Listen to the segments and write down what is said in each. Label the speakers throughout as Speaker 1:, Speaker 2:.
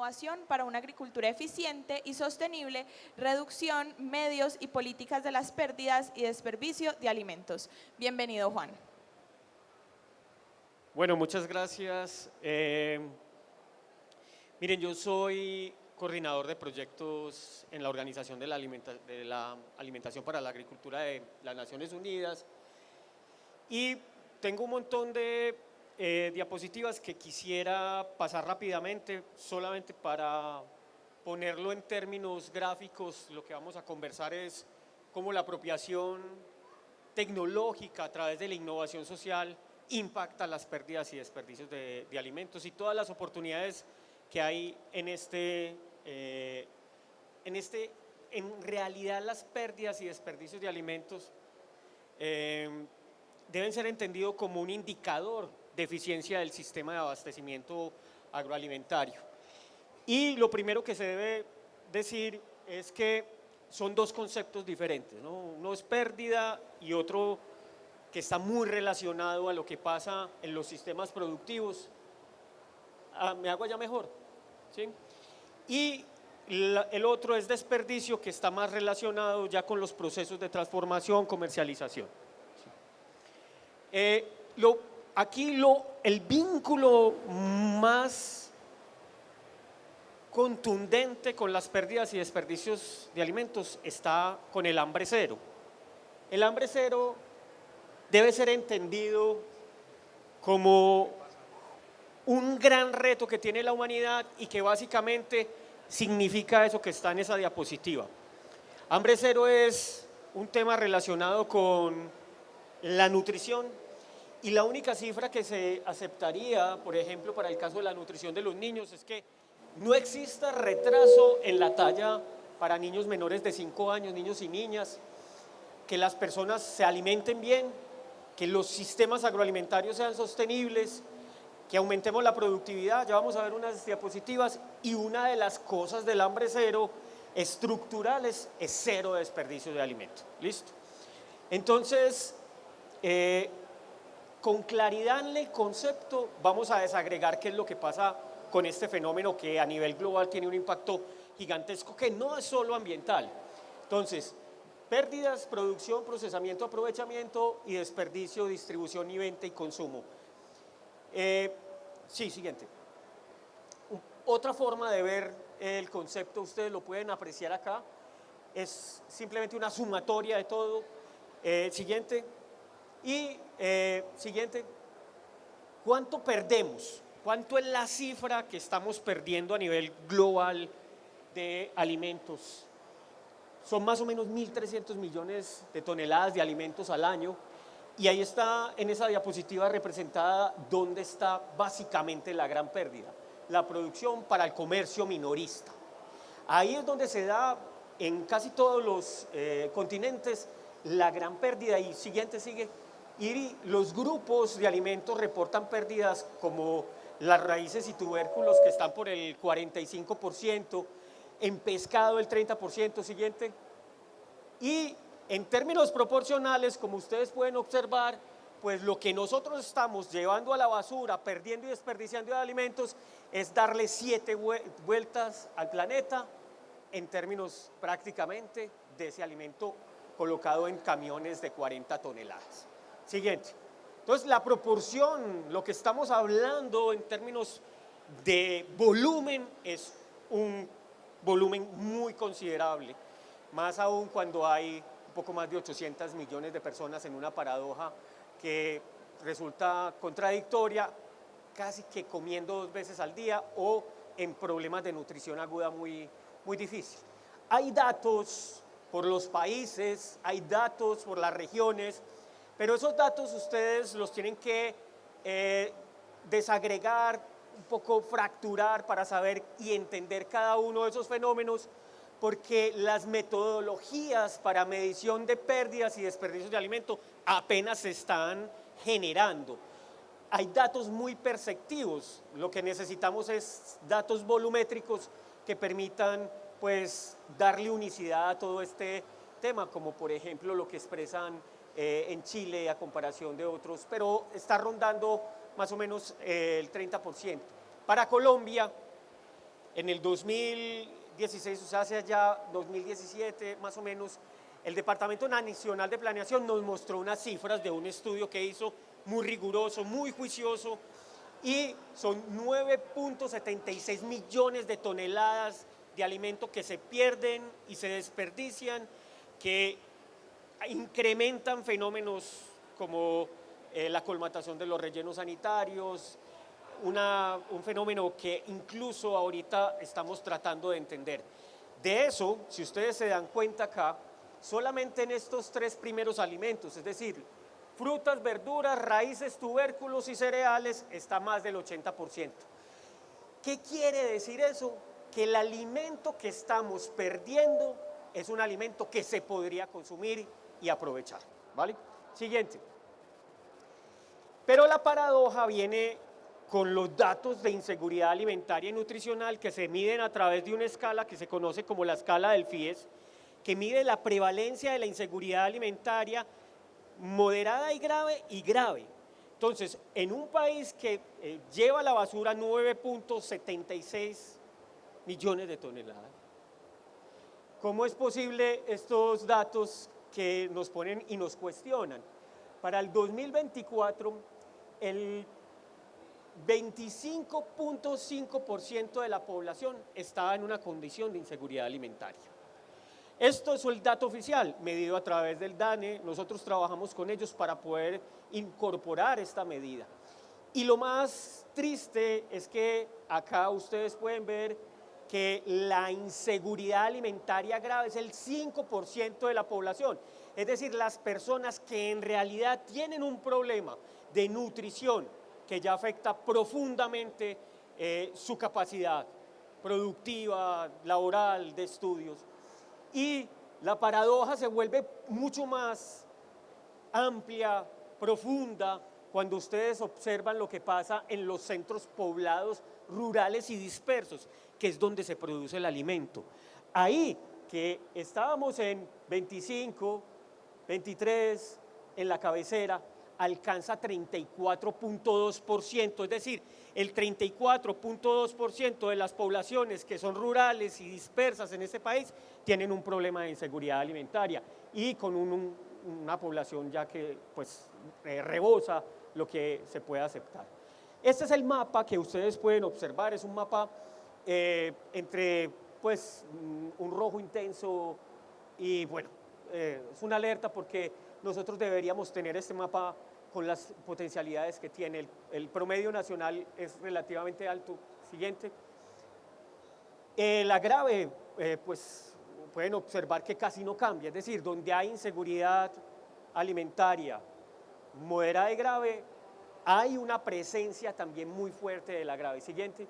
Speaker 1: innovación para una agricultura eficiente y sostenible, reducción, medios y políticas de las pérdidas y desperdicio de alimentos. Bienvenido, Juan.
Speaker 2: Bueno, muchas gracias. Miren, yo soy coordinador de proyectos en la Organización de la Alimentación para la Agricultura de las Naciones Unidas y tengo un montón de diapositivas que quisiera pasar rápidamente, solamente para ponerlo en términos gráficos. Lo que vamos a conversar es cómo la apropiación tecnológica a través de la innovación social impacta las pérdidas y desperdicios de alimentos y todas las oportunidades que hay en realidad las pérdidas y desperdicios de alimentos deben ser entendidos como un indicador de eficiencia del sistema de abastecimiento agroalimentario. Y lo primero que se debe decir es que son dos conceptos diferentes, ¿no? Uno es pérdida y otro que está muy relacionado a lo que pasa en los sistemas productivos. ¿Me hago ya mejor? ¿Sí? Y el otro es desperdicio, que está más relacionado ya con los procesos de transformación, comercialización. ¿Sí? El vínculo más contundente con las pérdidas y desperdicios de alimentos está con el hambre cero. El hambre cero debe ser entendido como un gran reto que tiene la humanidad y que básicamente significa eso que está en esa diapositiva. Hambre cero es un tema relacionado con la nutrición y la única cifra que se aceptaría, por ejemplo, para el caso de la nutrición de los niños, es que no exista retraso en la talla para niños menores de 5 años, niños y niñas, que las personas se alimenten bien, que los sistemas agroalimentarios sean sostenibles, que aumentemos la productividad. Ya vamos a ver unas diapositivas y una de las cosas del hambre cero estructurales es cero desperdicio de alimentos. ¿Listo? Entonces, con claridad en el concepto vamos a desagregar qué es lo que pasa con este fenómeno que a nivel global tiene un impacto gigantesco que no es solo ambiental. Entonces, pérdidas, producción, procesamiento, aprovechamiento y desperdicio, distribución y venta y consumo. Sí, siguiente. Otra forma de ver el concepto, ustedes lo pueden apreciar acá, es simplemente una sumatoria de todo. Siguiente. Y siguiente. ¿Cuánto perdemos? ¿Cuánto es la cifra que estamos perdiendo a nivel global de alimentos? Son más o menos 1.300 millones de toneladas de alimentos al año. Y ahí está en esa diapositiva representada dónde está básicamente la gran pérdida. La producción para el comercio minorista. Ahí es donde se da en casi todos los continentes la gran pérdida. Y siguiente sigue. Y los grupos de alimentos reportan pérdidas como las raíces y tubérculos, que están por el 45%, en pescado el 30%, siguiente. Y en términos proporcionales, como ustedes pueden observar, pues lo que nosotros estamos llevando a la basura, perdiendo y desperdiciando de alimentos, es darle 7 vueltas al planeta en términos prácticamente de ese alimento colocado en camiones de 40 toneladas. Siguiente. Entonces, la proporción, lo que estamos hablando en términos de volumen, es un volumen muy considerable, más aún cuando hay un poco más de 800 millones de personas en una paradoja que resulta contradictoria, casi que comiendo 2 veces al día o en problemas de nutrición aguda muy difícil. Hay datos por los países, hay datos por las regiones, pero esos datos ustedes los tienen que desagregar, un poco fracturar para saber y entender cada uno de esos fenómenos, porque las metodologías para medición de pérdidas y desperdicios de alimento apenas se están generando. Hay datos muy perceptivos, lo que necesitamos es datos volumétricos que permitan pues darle unicidad a todo este tema, como por ejemplo lo que expresan en Chile a comparación de otros, pero está rondando más o menos el 30%. Para Colombia, En el 2016, o sea, hace ya 2017 más o menos, el Departamento Nacional de Planeación nos mostró unas cifras de un estudio que hizo muy riguroso, muy juicioso, y son 9.76 millones de toneladas de alimento que se pierden y se desperdician, que incrementan fenómenos como la colmatación de los rellenos sanitarios, un fenómeno que incluso ahorita estamos tratando de entender. De eso, si ustedes se dan cuenta acá, solamente en estos 3 primeros alimentos, es decir, frutas, verduras, raíces, tubérculos y cereales, está más del 80%. ¿Qué quiere decir eso? Que el alimento que estamos perdiendo es un alimento que se podría consumir y aprovechar, ¿vale? Siguiente. Pero la paradoja viene con los datos de inseguridad alimentaria y nutricional que se miden a través de una escala que se conoce como la escala del FIES, que mide la prevalencia de la inseguridad alimentaria moderada y grave. Entonces, en un país que lleva a la basura 9.76 millones de toneladas, ¿cómo es posible estos datos que nos ponen y nos cuestionan? Para el 2024, el 25.5% de la población estaba en una condición de inseguridad alimentaria. Esto es el dato oficial, medido a través del DANE. Nosotros trabajamos con ellos para poder incorporar esta medida. Y lo más triste es que acá ustedes pueden ver que la inseguridad alimentaria grave es el 5% de la población. Es decir, las personas que en realidad tienen un problema de nutrición que ya afecta profundamente su capacidad productiva, laboral, de estudios. Y la paradoja se vuelve mucho más amplia, profunda, cuando ustedes observan lo que pasa en los centros poblados rurales y dispersos, que es donde se produce el alimento. Ahí que estábamos en 25, 23, en la cabecera, alcanza 34.2%, es decir, el 34.2% de las poblaciones que son rurales y dispersas en este país tienen un problema de inseguridad alimentaria y con una población ya que pues rebosa lo que se puede aceptar. Este es el mapa que ustedes pueden observar, es un mapa entre pues un rojo intenso y bueno, es una alerta porque nosotros deberíamos tener este mapa con las potencialidades que tiene. El promedio nacional es relativamente alto. Siguiente. La grave, pues pueden observar que casi no cambia, es decir, donde hay inseguridad alimentaria moderada y grave, hay una presencia también muy fuerte de la grave. Siguiente.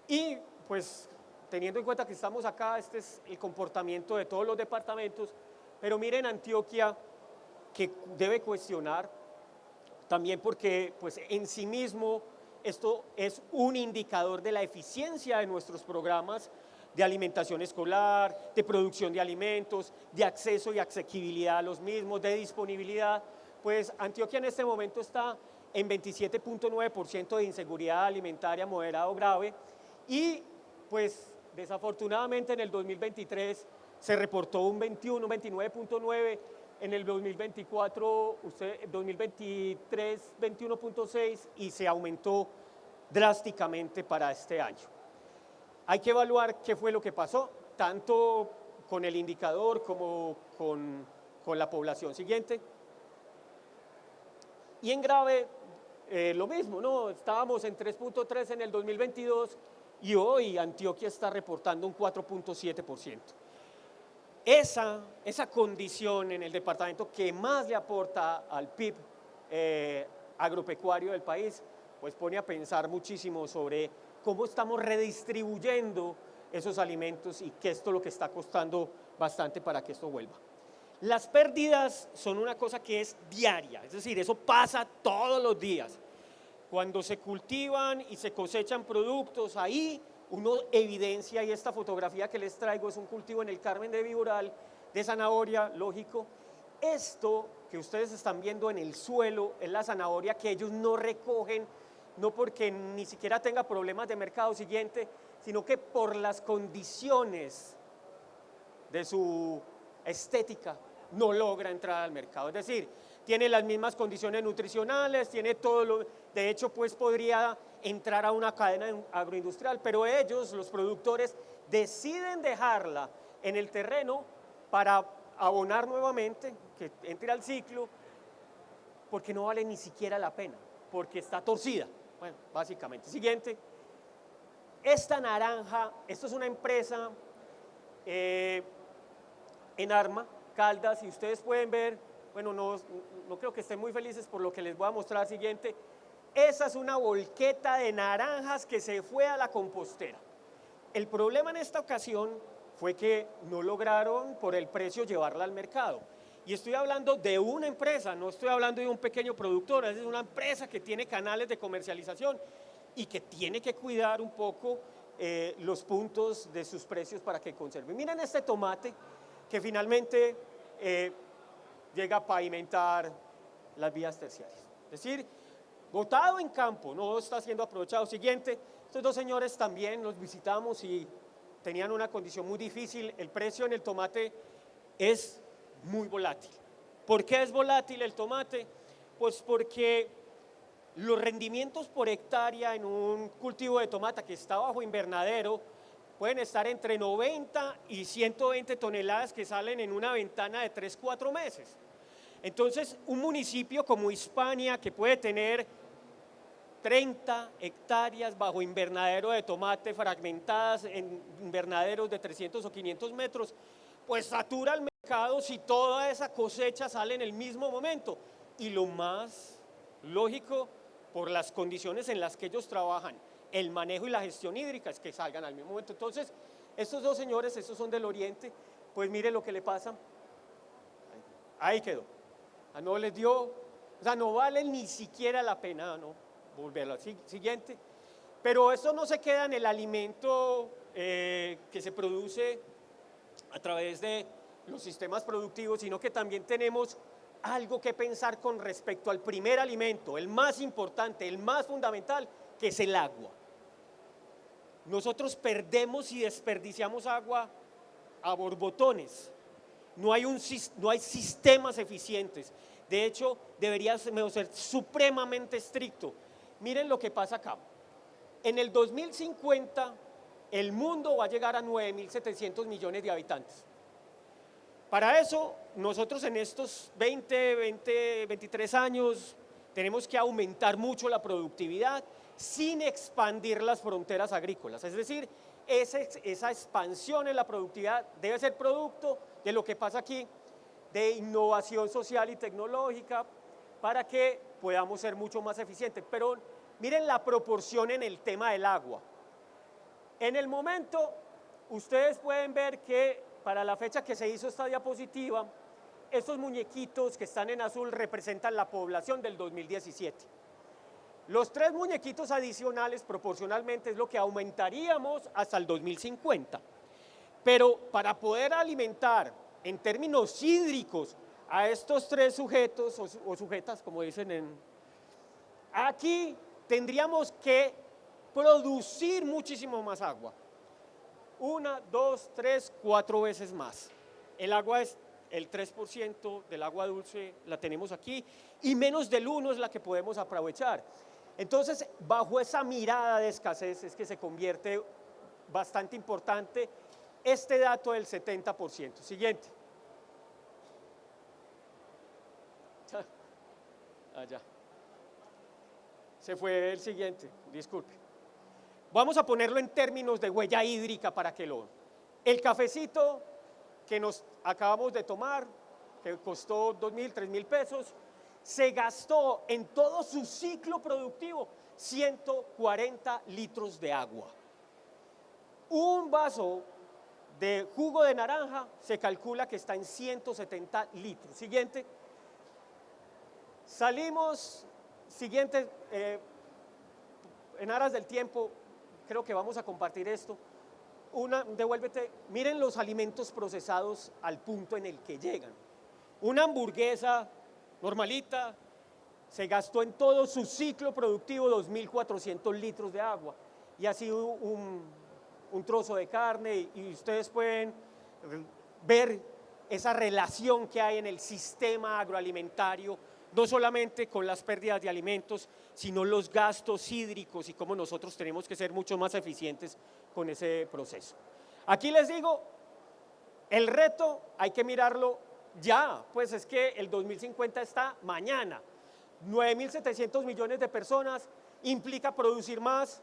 Speaker 2: Y pues teniendo en cuenta que estamos acá, este es el comportamiento de todos los departamentos, pero miren Antioquia, que debe cuestionar también porque pues en sí mismo esto es un indicador de la eficiencia de nuestros programas de alimentación escolar, de producción de alimentos, de acceso y asequibilidad a los mismos, de disponibilidad. Pues Antioquia en este momento está en 27.9% de inseguridad alimentaria moderada o grave y pues desafortunadamente en el 2023 se reportó un 29.9%, en el 2024, 2023, 21.6% y se aumentó drásticamente para este año. Hay que evaluar qué fue lo que pasó, tanto con el indicador como con la población. Siguiente. Y en grave, lo mismo, ¿no? Estábamos en 3.3 en el 2022 y hoy Antioquia está reportando un 4.7%. Esa condición en el departamento que más le aporta al PIB agropecuario del país, pues pone a pensar muchísimo sobre cómo estamos redistribuyendo esos alimentos y que esto es lo que está costando bastante para que esto vuelva. Las pérdidas son una cosa que es diaria, es decir, eso pasa todos los días. Cuando se cultivan y se cosechan productos, ahí uno evidencia, y esta fotografía que les traigo es un cultivo en el Carmen de Viboral, de zanahoria, lógico. Esto que ustedes están viendo en el suelo es la zanahoria que ellos no recogen, no porque ni siquiera tenga problemas de mercado. Siguiente, sino que por las condiciones de su estética no logra entrar al mercado. Es decir, tiene las mismas condiciones nutricionales, tiene todo lo, de hecho pues podría entrar a una cadena agroindustrial, pero ellos, los productores, deciden dejarla en el terreno para abonar nuevamente, que entre al ciclo, porque no vale ni siquiera la pena, porque está torcida. Bueno, básicamente. Siguiente. Esta naranja, esto es una empresa en Arma, Caldas, y ustedes pueden ver, bueno, no creo que estén muy felices por lo que les voy a mostrar. Siguiente. Esa es una volqueta de naranjas que se fue a la compostera. El problema en esta ocasión fue que no lograron por el precio llevarla al mercado. Y estoy hablando de una empresa, no estoy hablando de un pequeño productor, es una empresa que tiene canales de comercialización y que tiene que cuidar un poco los puntos de sus precios para que conserven. Miren este tomate que finalmente llega a pavimentar las vías terciarias. Es decir, botado en campo, no está siendo aprovechado. Siguiente, estos dos señores también los visitamos y tenían una condición muy difícil. El precio en el tomate es muy volátil. ¿Por qué es volátil el tomate? Pues porque los rendimientos por hectárea en un cultivo de tomate que está bajo invernadero pueden estar entre 90 y 120 toneladas que salen en una ventana de 3-4 meses. Entonces, un municipio como Hispania, que puede tener 30 hectáreas bajo invernadero de tomate fragmentadas en invernaderos de 300 o 500 metros, pues satura el mercado si toda esa cosecha sale en el mismo momento. Y lo más lógico, por las condiciones en las que ellos trabajan, el manejo y la gestión hídrica, es que salgan al mismo momento. Entonces, estos dos señores, estos son del oriente, pues mire lo que le pasa. Ahí quedó. No les dio, o sea, no vale ni siquiera la pena, ¿no?, volverlo. Siguiente. Pero esto no se queda en el alimento que se produce a través de los sistemas productivos, sino que también tenemos algo que pensar con respecto al primer alimento, el más importante, el más fundamental, que es el agua. Nosotros perdemos y desperdiciamos agua a borbotones. No hay sistemas eficientes. De hecho, deberíamos ser supremamente estricto. Miren lo que pasa acá. En el 2050, el mundo va a llegar a 9.700 millones de habitantes. Para eso, nosotros en estos 23 años tenemos que aumentar mucho la productividad sin expandir las fronteras agrícolas. Es decir, esa expansión en la productividad debe ser producto de lo que pasa aquí, de innovación social y tecnológica, para que podamos ser mucho más eficientes. Pero miren la proporción en el tema del agua. En el momento, ustedes pueden ver que para la fecha que se hizo esta diapositiva, estos muñequitos que están en azul representan la población del 2017. Los 3 muñequitos adicionales proporcionalmente es lo que aumentaríamos hasta el 2050. Pero para poder alimentar en términos hídricos a estos 3 sujetos o sujetas, como dicen aquí tendríamos que producir muchísimo más agua. 1, 2, 3, 4 veces más. El agua es el 3% del agua dulce, la tenemos aquí, y menos del 1 es la que podemos aprovechar. Entonces, bajo esa mirada de escasez es que se convierte bastante importante este dato del 70%. Siguiente. Allá. Se fue el siguiente, disculpe. Vamos a ponerlo en términos de huella hídrica para que lo... El cafecito que nos acabamos de tomar, que costó 2.000, 3.000 pesos, se gastó en todo su ciclo productivo 140 litros de agua. Un vaso de jugo de naranja se calcula que está en 170 litros. Siguiente. Salimos, siguiente, en aras del tiempo, creo que vamos a compartir esto. Devuélvete, miren los alimentos procesados al punto en el que llegan. Una hamburguesa normalita se gastó en todo su ciclo productivo 2.400 litros de agua. Y así un un trozo de carne y ustedes pueden ver esa relación que hay en el sistema agroalimentario, no solamente con las pérdidas de alimentos, sino los gastos hídricos y cómo nosotros tenemos que ser mucho más eficientes con ese proceso. Aquí les digo, el reto hay que mirarlo ya, pues es que el 2050 está mañana. 9.700 millones de personas implica producir más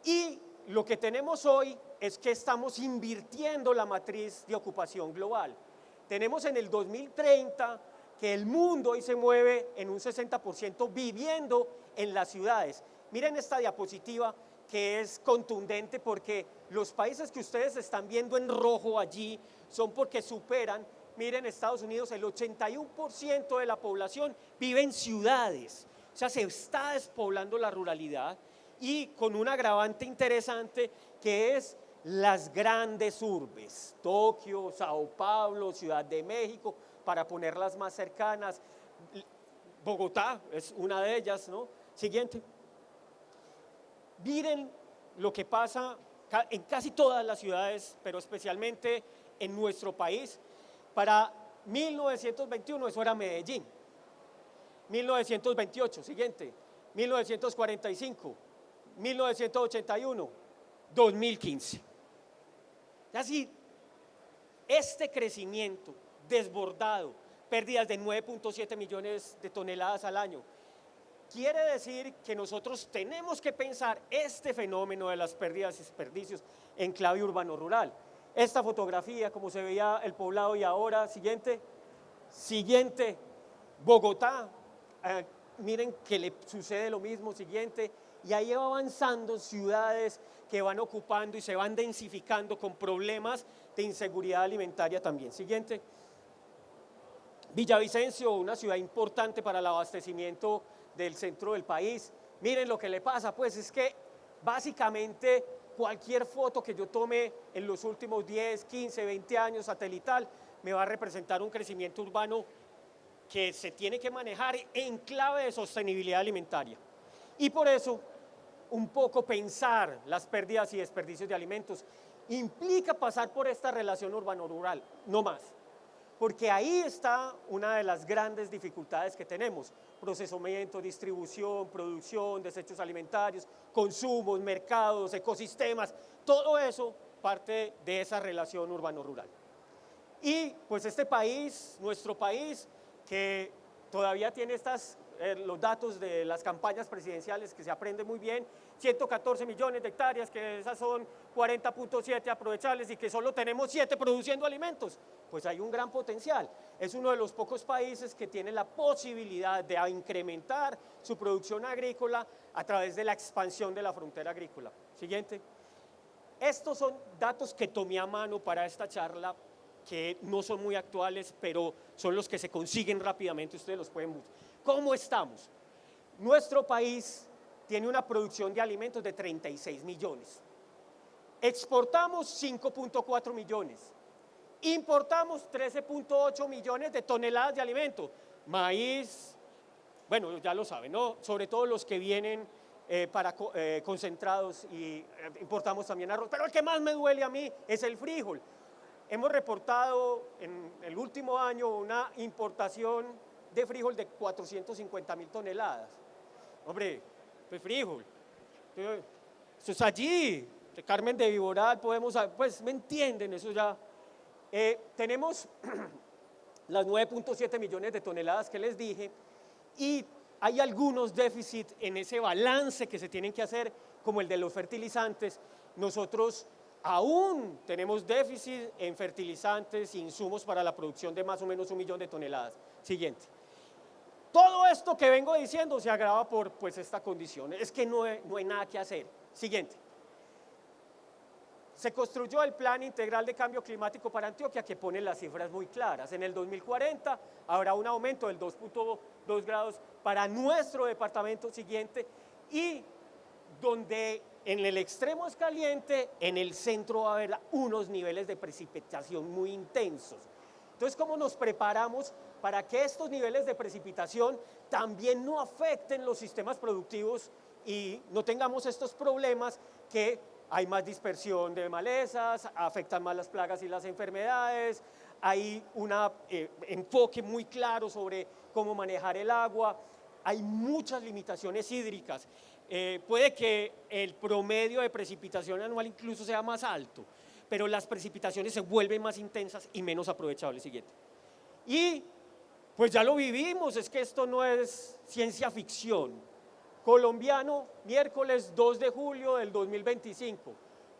Speaker 2: y lo que tenemos hoy es que estamos invirtiendo la matriz de ocupación global. Tenemos en el 2030 que el mundo hoy se mueve en un 60% viviendo en las ciudades. Miren esta diapositiva que es contundente porque los países que ustedes están viendo en rojo allí son porque superan, miren Estados Unidos, el 81% de la población vive en ciudades, o sea, se está despoblando la ruralidad y con un agravante interesante que es las grandes urbes, Tokio, Sao Paulo, Ciudad de México, para ponerlas más cercanas, Bogotá es una de ellas, ¿no? Siguiente. Miren lo que pasa en casi todas las ciudades, pero especialmente en nuestro país. Para 1921 eso era Medellín, 1928, siguiente, 1945, 1981, 2015. Así, este crecimiento desbordado, pérdidas de 9.7 millones de toneladas al año, quiere decir que nosotros tenemos que pensar este fenómeno de las pérdidas y desperdicios en clave urbano-rural. Esta fotografía, como se veía el poblado y ahora, siguiente, Bogotá, miren que le sucede lo mismo, siguiente, y ahí va avanzando ciudades que van ocupando y se van densificando con problemas de inseguridad alimentaria también. Siguiente. Villavicencio, una ciudad importante para el abastecimiento del centro del país. Miren lo que le pasa, pues es que básicamente cualquier foto que yo tome en los últimos 10, 15, 20 años satelital me va a representar un crecimiento urbano que se tiene que manejar en clave de sostenibilidad alimentaria. Y por eso, un poco pensar las pérdidas y desperdicios de alimentos implica pasar por esta relación urbano-rural, no más. Porque ahí está una de las grandes dificultades que tenemos: procesamiento, distribución, producción, desechos alimentarios, consumos, mercados, ecosistemas, todo eso parte de esa relación urbano-rural. Y pues este país, nuestro país, que todavía tiene los datos de las campañas presidenciales que se aprende muy bien, 114 millones de hectáreas, que esas son 40.7 aprovechables y que solo tenemos 7 produciendo alimentos, pues hay un gran potencial. Es uno de los pocos países que tiene la posibilidad de incrementar su producción agrícola a través de la expansión de la frontera agrícola. Siguiente. Estos son datos que tomé a mano para esta charla, que no son muy actuales, pero son los que se consiguen rápidamente, ustedes los pueden buscar. ¿Cómo estamos? Nuestro país tiene una producción de alimentos de 36 millones. Exportamos 5.4 millones. Importamos 13.8 millones de toneladas de alimentos. Maíz, bueno, ya lo saben, ¿no? Sobre todo los que vienen concentrados, y importamos también arroz. Pero el que más me duele a mí es el frijol. Hemos reportado en el último año una importación de frijol de 450.000 toneladas. Hombre, pues frijol, eso es allí, de Carmen de Viboral, podemos, pues me entienden, eso ya. Tenemos las 9.7 millones de toneladas que les dije, y hay algunos déficits en ese balance que se tienen que hacer, como el de los fertilizantes. Nosotros aún tenemos déficit en fertilizantes e insumos para la producción de más o menos 1 millón de toneladas. Siguiente. Todo esto que vengo diciendo se agrava por pues, esta condición. Es que no hay nada que hacer. Siguiente. Se construyó el Plan Integral de Cambio Climático para Antioquia, que pone las cifras muy claras. En el 2040 habrá un aumento del 2.2 grados para nuestro departamento. Siguiente. Y donde en el extremo es caliente, en el centro va a haber unos niveles de precipitación muy intensos. Entonces, ¿cómo nos preparamos para que estos niveles de precipitación también no afecten los sistemas productivos y no tengamos estos problemas que hay más dispersión de malezas, afectan más las plagas y las enfermedades, hay un enfoque muy claro sobre cómo manejar el agua, hay muchas limitaciones hídricas. Puede que el promedio de precipitación anual incluso sea más alto, pero las precipitaciones se vuelven más intensas y menos aprovechables. Siguiente. Y pues ya lo vivimos, es que esto no es ciencia ficción. Colombiano, miércoles 2 de julio del 2025.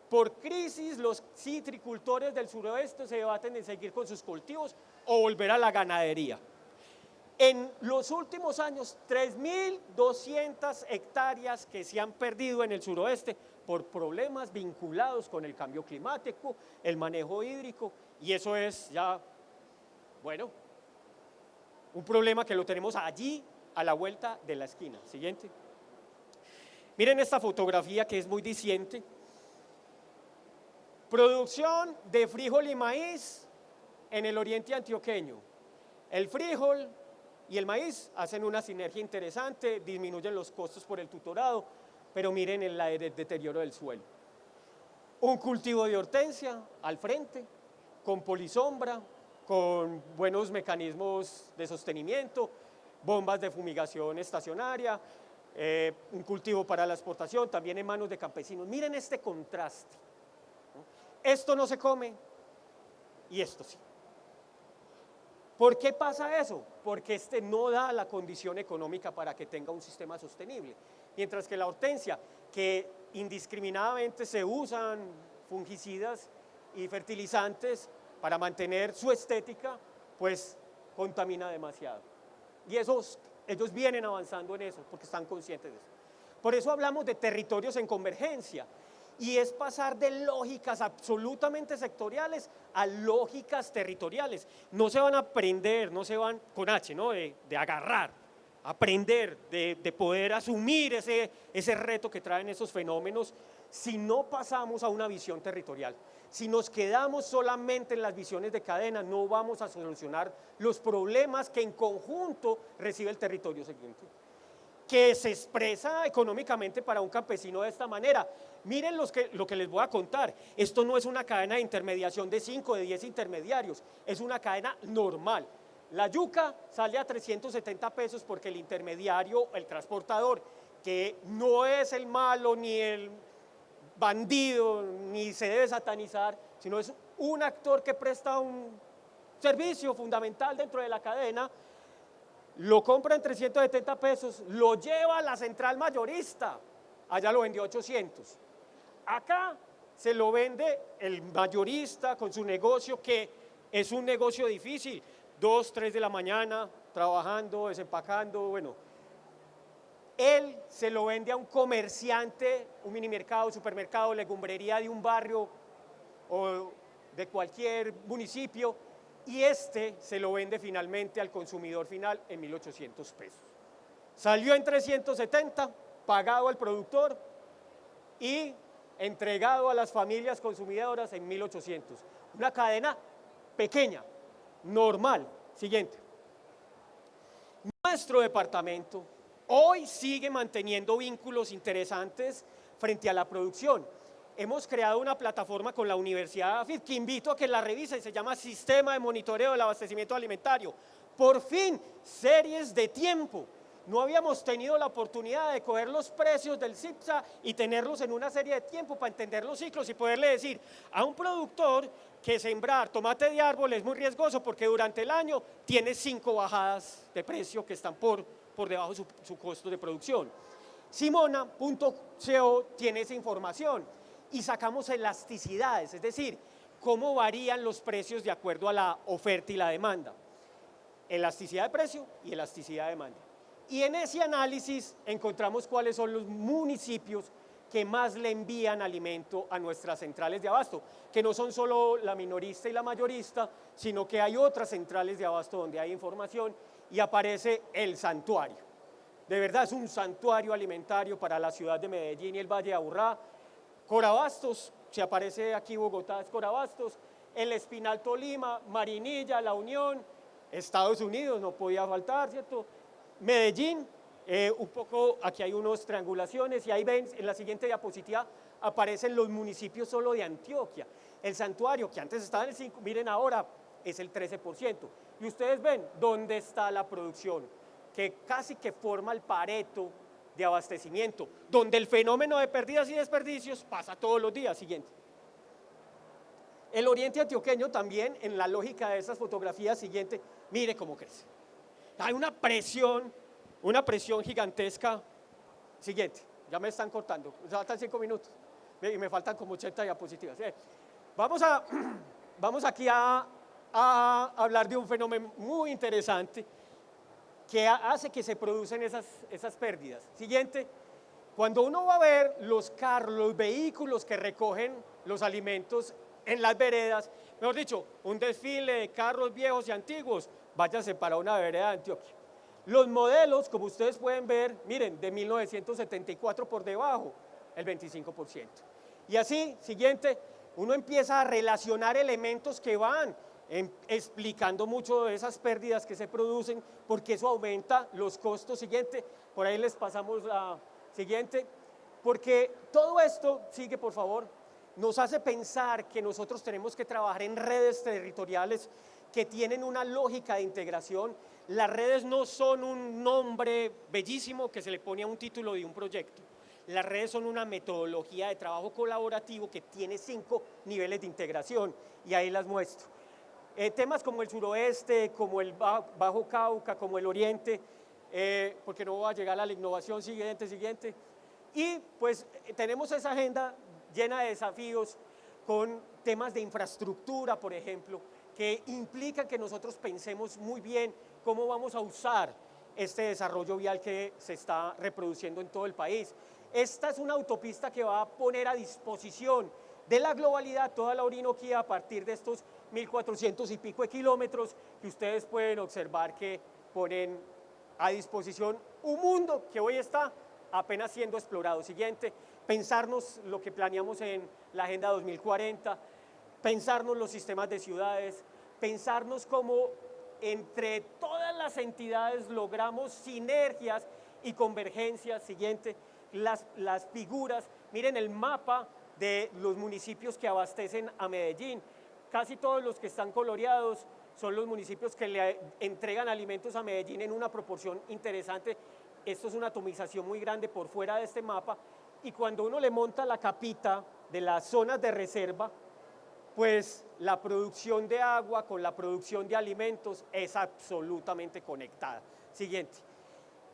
Speaker 2: Por crisis, los citricultores del suroeste se debaten en seguir con sus cultivos o volver a la ganadería. En los últimos años, 3.200 hectáreas que se han perdido en el suroeste por problemas vinculados con el cambio climático, el manejo hídrico, y eso es ya, bueno, un problema que lo tenemos allí a la vuelta de la esquina. Siguiente. Miren esta fotografía que es muy diciente. Producción de frijol y maíz en el oriente antioqueño. El frijol y el maíz hacen una sinergia interesante, disminuyen los costos por el tutorado, pero miren el deterioro del suelo. Un cultivo de hortensia al frente, con polisombra, con buenos mecanismos de sostenimiento, bombas de fumigación estacionaria, un cultivo para la exportación, también en manos de campesinos. Miren este contraste. Esto no se come y esto sí. ¿Por qué pasa eso? Porque este no da la condición económica para que tenga un sistema sostenible. Mientras que la hortensia, que indiscriminadamente se usan fungicidas y fertilizantes para mantener su estética, pues contamina demasiado. Y ellos vienen avanzando en eso porque están conscientes de eso. Por eso hablamos de territorios en convergencia. Y es pasar de lógicas absolutamente sectoriales a lógicas territoriales. No se van a aprender, no se van con H, ¿no? de agarrar, aprender, de poder asumir ese reto que traen esos fenómenos si no pasamos a una visión territorial. Si nos quedamos solamente en las visiones de cadena, no vamos a solucionar los problemas que en conjunto recibe el territorio siguiente, que se expresa económicamente para un campesino de esta manera. Miren lo que les voy a contar. Esto no es una cadena de intermediación de 5, de 10 intermediarios, es una cadena normal. La yuca sale a 370 pesos porque el intermediario, el transportador, que no es el malo ni el bandido, ni se debe satanizar, sino es un actor que presta un servicio fundamental dentro de la cadena, lo compra en 370 pesos, lo lleva a la central mayorista, allá lo vendió a 800. Acá se lo vende el mayorista con su negocio, que es un negocio difícil, 2, 3 de la mañana, trabajando, desempacando, bueno. Él se lo vende a un comerciante, un minimercado, supermercado, legumbrería de un barrio o de cualquier municipio, y este se lo vende finalmente al consumidor final en 1.800 pesos. Salió en 370, pagado al productor y entregado a las familias consumidoras en 1.800. Una cadena pequeña, normal. Siguiente. Nuestro departamento hoy sigue manteniendo vínculos interesantes frente a la producción. Hemos creado una plataforma con la Universidad AFID que invito a que la revisen, se llama Sistema de Monitoreo del Abastecimiento Alimentario. Por fin, series de tiempo. No habíamos tenido la oportunidad de coger los precios del CIPSA y tenerlos en una serie de tiempo para entender los ciclos y poderle decir a un productor que sembrar tomate de árbol es muy riesgoso porque durante el año tiene 5 bajadas de precio que están por debajo de su costo de producción. Simona.co tiene esa información y sacamos elasticidades, es decir, cómo varían los precios de acuerdo a la oferta y la demanda. Elasticidad de precio y elasticidad de demanda. Y en ese análisis encontramos cuáles son los municipios que más le envían alimento a nuestras centrales de abasto, que no son solo la minorista y la mayorista, sino que hay otras centrales de abasto donde hay información y aparece el santuario. De verdad es un santuario alimentario para la ciudad de Medellín y el Valle de Aburrá. Corabastos, si aparece aquí Bogotá es Corabastos, El Espinal Tolima, Marinilla, La Unión, Estados Unidos no podía faltar, ¿cierto? Medellín, un poco, aquí hay unas triangulaciones y ahí ven en la siguiente diapositiva, aparecen los municipios solo de Antioquia. El santuario, que antes estaba en el 5%, miren ahora, es el 13%. Y ustedes ven dónde está la producción, que casi que forma el Pareto de abastecimiento, donde el fenómeno de pérdidas y desperdicios pasa todos los días. Siguiente. El oriente antioqueño también, en la lógica de esas fotografías, siguiente, mire cómo crece. Hay una presión gigantesca. Siguiente, ya me están cortando, faltan 5 minutos y me faltan como 80 diapositivas. Vamos aquí a hablar de un fenómeno muy interesante que hace que se producen esas pérdidas. Siguiente, cuando uno va a ver los carros, los vehículos que recogen los alimentos en las veredas, mejor dicho, un desfile de carros viejos y antiguos, váyase para una vereda de Antioquia. Los modelos, como ustedes pueden ver, miren, de 1974 por debajo, el 25%. Y así, siguiente, uno empieza a relacionar elementos que van explicando mucho de esas pérdidas que se producen, porque eso aumenta los costos. Siguiente, por ahí les pasamos la siguiente, porque todo esto, sigue por favor, nos hace pensar que nosotros tenemos que trabajar en redes territoriales que tienen una lógica de integración. Las redes no son un nombre bellísimo que se le pone a un título de un proyecto. Las redes son una metodología de trabajo colaborativo que tiene 5 niveles de integración y ahí las muestro. Temas como el suroeste, como el Bajo Cauca, como el oriente, porque no va a llegar a la innovación, siguiente. Y pues tenemos esa agenda llena de desafíos con temas de infraestructura, por ejemplo, que implican que nosotros pensemos muy bien cómo vamos a usar este desarrollo vial que se está reproduciendo en todo el país. Esta es una autopista que va a poner a disposición de la globalidad toda la Orinoquía a partir de estos 1.400 y pico de kilómetros que ustedes pueden observar que ponen a disposición un mundo que hoy está apenas siendo explorado. Siguiente, pensarnos lo que planeamos en la Agenda 2040, pensarnos los sistemas de ciudades, pensarnos cómo entre todas las entidades logramos sinergias y convergencias. Siguiente, las figuras, miren el mapa de los municipios que abastecen a Medellín. Casi todos los que están coloreados son los municipios que le entregan alimentos a Medellín en una proporción interesante. Esto es una atomización muy grande por fuera de este mapa, y cuando uno le monta la capita de las zonas de reserva, pues la producción de agua con la producción de alimentos es absolutamente conectada. Siguiente,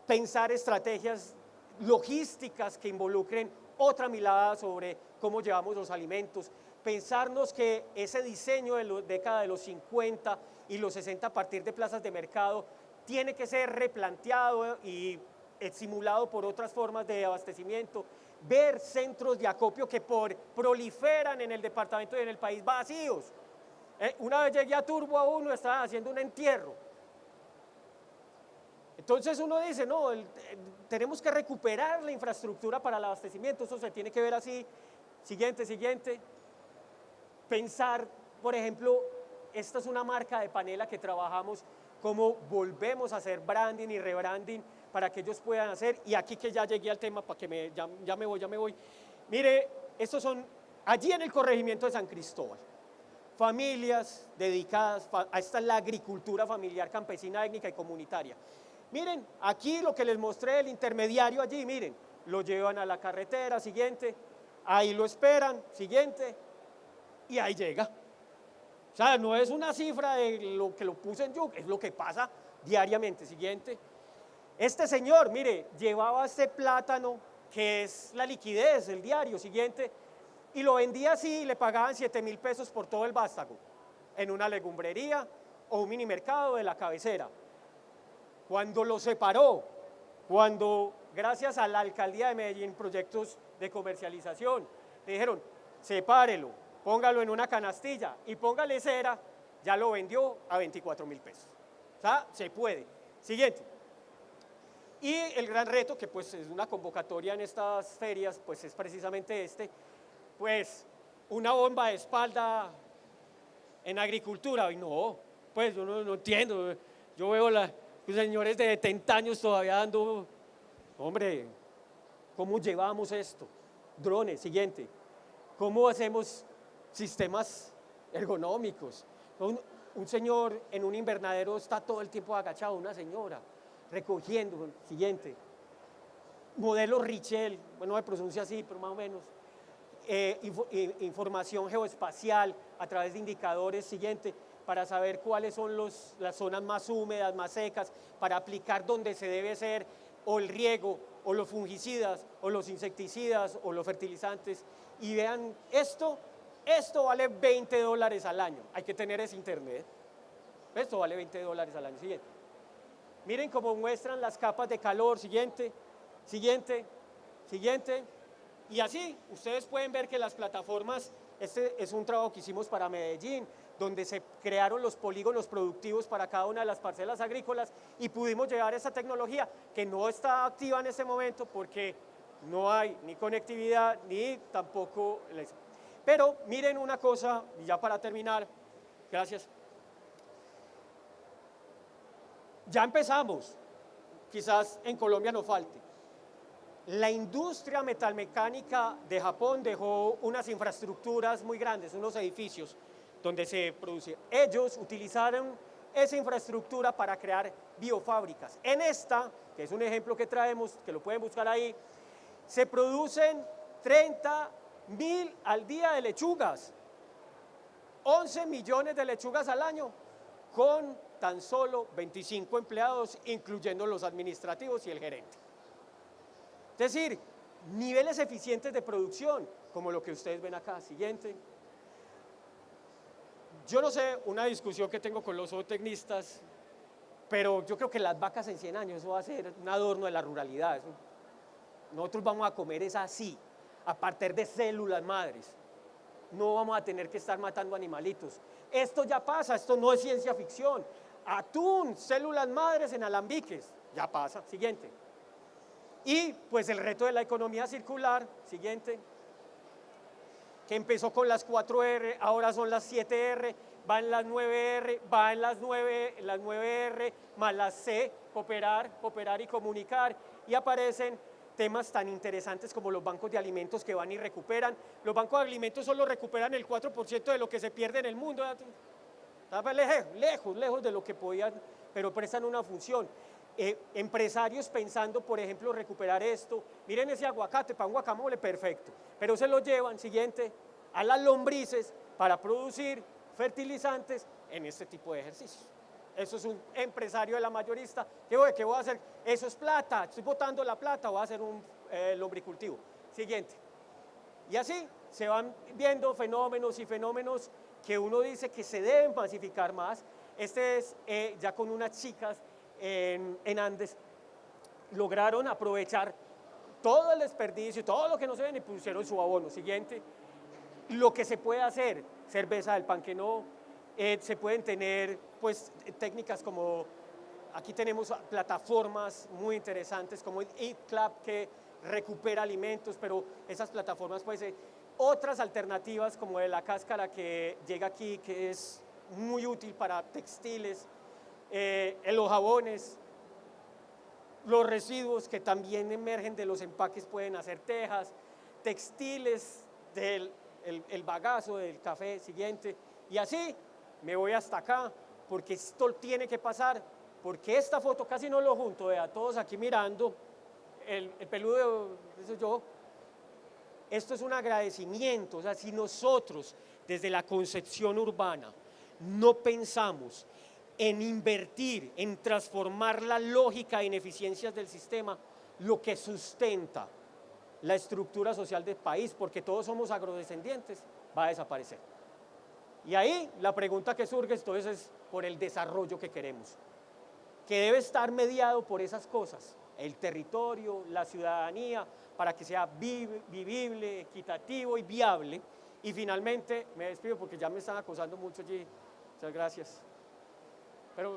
Speaker 2: pensar estrategias logísticas que involucren otra mirada sobre cómo llevamos los alimentos, pensarnos que ese diseño de la década de los 50 y los 60 a partir de plazas de mercado tiene que ser replanteado y simulado por otras formas de abastecimiento, ver centros de acopio que proliferan en el departamento y en el país vacíos. Una vez llegué a Turbo a uno, estaban haciendo un entierro. Entonces uno dice, no, tenemos que recuperar la infraestructura para el abastecimiento, eso se tiene que ver así. Siguiente. Pensar, por ejemplo, esta es una marca de panela que trabajamos, cómo volvemos a hacer branding y rebranding para que ellos puedan hacer, y aquí que ya llegué al tema, para que ya me voy. Mire, estos son, allí en el corregimiento de San Cristóbal, familias dedicadas, esta es la agricultura familiar, campesina, étnica y comunitaria. Miren, aquí lo que les mostré, el intermediario allí, miren, lo llevan a la carretera, siguiente, ahí lo esperan, siguiente, y ahí llega. O sea, no es una cifra de lo que lo puse en Yuc, es lo que pasa diariamente. Siguiente. Este señor, mire, llevaba este plátano, que es la liquidez del diario, siguiente, y lo vendía así y le pagaban 7.000 pesos por todo el vástago, en una legumbrería o un mini mercado de la cabecera. Cuando lo separó, cuando gracias a la alcaldía de Medellín, proyectos de comercialización, le dijeron, sepárelo, póngalo en una canastilla y póngale cera, ya lo vendió a 24.000 pesos. O sea, se puede. Siguiente. Y el gran reto, que pues es una convocatoria en estas ferias, pues es precisamente pues una bomba de espalda en agricultura. Y no, pues yo no entiendo, yo veo los señores de 70 años todavía dando, hombre, ¿cómo llevamos esto? Drones, siguiente. ¿Cómo hacemos sistemas ergonómicos? Un señor en un invernadero está todo el tiempo agachado, una señora recogiendo. Siguiente. Modelo Richel, bueno, me pronuncia así, pero más o menos. Información geoespacial a través de indicadores. Siguiente. Para saber cuáles son las zonas más húmedas, más secas, para aplicar donde se debe hacer o el riego, o los fungicidas, o los insecticidas, o los fertilizantes. Y vean, esto vale $20 al año. Hay que tener ese internet. Esto vale $20 al año. Siguiente. Miren cómo muestran las capas de calor. Siguiente, siguiente, siguiente. Y así, ustedes pueden ver que las plataformas, este es un trabajo que hicimos para Medellín, donde se crearon los polígonos productivos para cada una de las parcelas agrícolas y pudimos llevar esa tecnología que no está activa en este momento porque no hay ni conectividad ni tampoco... Pero miren una cosa, y ya para terminar, gracias. Ya empezamos, quizás en Colombia no falte. La industria metalmecánica de Japón dejó unas infraestructuras muy grandes, unos edificios donde se produce. Ellos utilizaron esa infraestructura para crear biofábricas. En esta, que es un ejemplo que traemos, que lo pueden buscar ahí, se producen 30.000 al día de lechugas, 11 millones de lechugas al año, con tan solo 25 empleados, incluyendo los administrativos y el gerente. Es decir, niveles eficientes de producción, como lo que ustedes ven acá. Siguiente. Yo no sé, una discusión que tengo con los zootecnistas, pero yo creo que las vacas en 100 años, eso va a ser un adorno de la ruralidad. Nosotros vamos a comer es así, a partir de células madres. No vamos a tener que estar matando animalitos. Esto ya pasa, esto no es ciencia ficción. Atún, células madres en alambiques, ya pasa. Siguiente. Y pues el reto de la economía circular, siguiente, que empezó con las 4R, ahora son las 7R, va en las 9R, va en las 9R, más las C, cooperar y comunicar, y aparecen temas tan interesantes como los bancos de alimentos que van y recuperan. Los bancos de alimentos solo recuperan el 4% de lo que se pierde en el mundo, está lejos de lo que podían, pero prestan una función. Empresarios pensando, por ejemplo, recuperar esto. Miren ese aguacate, para un guacamole, perfecto. Pero se lo llevan, siguiente, a las lombrices para producir fertilizantes en este tipo de ejercicios. Eso es un empresario de la mayorista. ¿Qué voy a hacer? Eso es plata, estoy botando la plata, voy a hacer un lombricultivo. Siguiente. Y así se van viendo fenómenos y fenómenos que uno dice que se deben masificar más. Este es ya con unas chicas en Andes, lograron aprovechar todo el desperdicio, todo lo que no se ven y pusieron su abono. Siguiente, lo que se puede hacer, cerveza del pan que no, se pueden tener pues técnicas como, aquí tenemos plataformas muy interesantes como Eat Club que recupera alimentos, pero esas plataformas pueden ser otras alternativas como de la cáscara que llega aquí, que es muy útil para textiles, en los jabones, los residuos que también emergen de los empaques pueden hacer tejas, textiles del el bagazo del café. Siguiente, y así me voy hasta acá porque esto tiene que pasar, porque esta foto casi no lo junto, a todos aquí mirando, el peludo, eso yo, esto es un agradecimiento. O sea, si nosotros desde la concepción urbana no pensamos en invertir, en transformar la lógica de ineficiencias del sistema, lo que sustenta la estructura social del país, porque todos somos agrodescendientes, va a desaparecer. Y ahí la pregunta que surge entonces es por el desarrollo que queremos, que debe estar mediado por esas cosas, el territorio, la ciudadanía, para que sea vivible, equitativo y viable. Y finalmente me despido porque ya me están acosando mucho allí. Muchas gracias. Pero,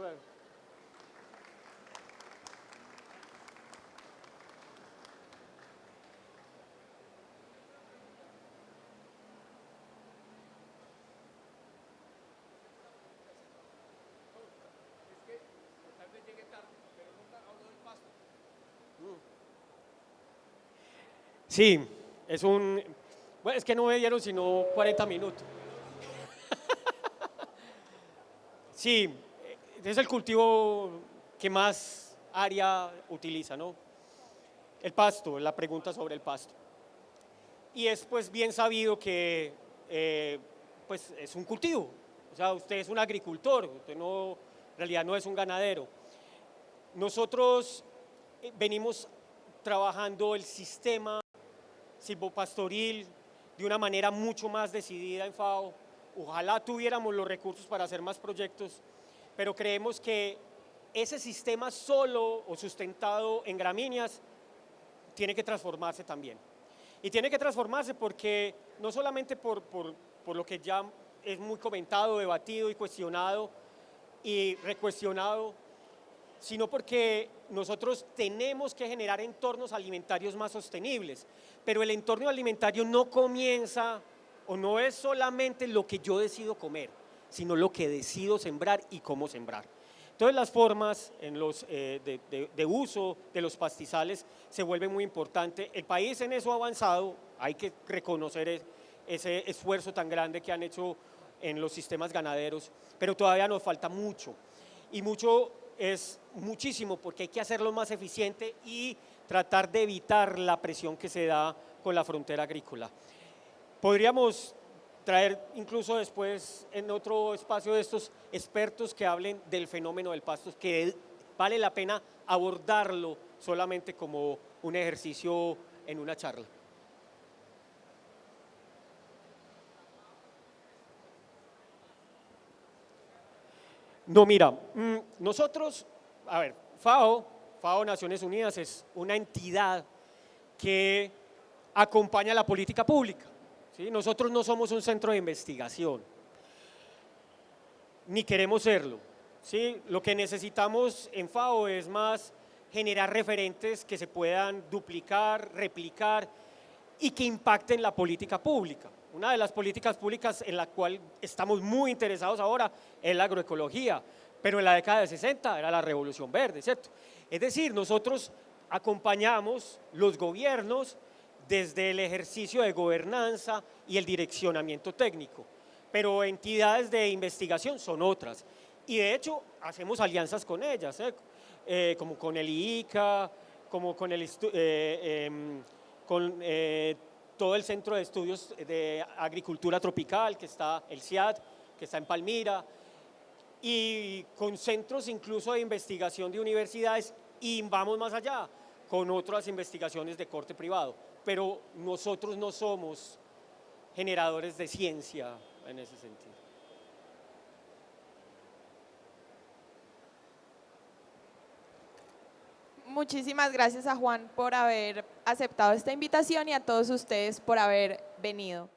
Speaker 2: sí, es un Bueno, es que no me dieron sino 40 minutos. Sí, es el cultivo que más área utiliza, ¿no? El pasto, la pregunta sobre el pasto. Y es pues bien sabido que pues es un cultivo, o sea, usted es un agricultor, usted no, en realidad no es un ganadero. Nosotros venimos trabajando el sistema silvopastoril de una manera mucho más decidida en FAO. Ojalá tuviéramos los recursos para hacer más proyectos, pero creemos que ese sistema solo o sustentado en gramíneas tiene que transformarse también. Y tiene que transformarse porque no solamente por lo que ya es muy comentado, debatido y cuestionado y recuestionado, sino porque nosotros tenemos que generar entornos alimentarios más sostenibles. Pero el entorno alimentario no comienza o no es solamente lo que yo decido comer, sino lo que decido sembrar y cómo sembrar. Entonces las formas de uso de los pastizales se vuelven muy importantes. El país en eso ha avanzado, hay que reconocer ese esfuerzo tan grande que han hecho en los sistemas ganaderos, pero todavía nos falta mucho. Y mucho es muchísimo porque hay que hacerlo más eficiente y tratar de evitar la presión que se da con la frontera agrícola. Podríamos traer incluso después en otro espacio de estos expertos que hablen del fenómeno del pasto, que vale la pena abordarlo solamente como un ejercicio en una charla. No, mira, nosotros, a ver, FAO Naciones Unidas es una entidad que acompaña la política pública. ¿Sí? Nosotros no somos un centro de investigación, ni queremos serlo. ¿Sí? Lo que necesitamos en FAO es más generar referentes que se puedan duplicar, replicar y que impacten la política pública. Una de las políticas públicas en la cual estamos muy interesados ahora es la agroecología, pero en la década de 60 era la revolución verde, ¿cierto? Es decir, nosotros acompañamos los gobiernos desde el ejercicio de gobernanza y el direccionamiento técnico, pero entidades de investigación son otras. Y de hecho hacemos alianzas con ellas, como con el IICA, como con todo el Centro de Estudios de Agricultura Tropical, que está el CIAD, que está en Palmira, y con centros incluso de investigación de universidades, y vamos más allá, con otras investigaciones de corte privado. Pero nosotros no somos generadores de ciencia en ese sentido.
Speaker 1: Muchísimas gracias a Juan por haber aceptado esta invitación y a todos ustedes por haber venido.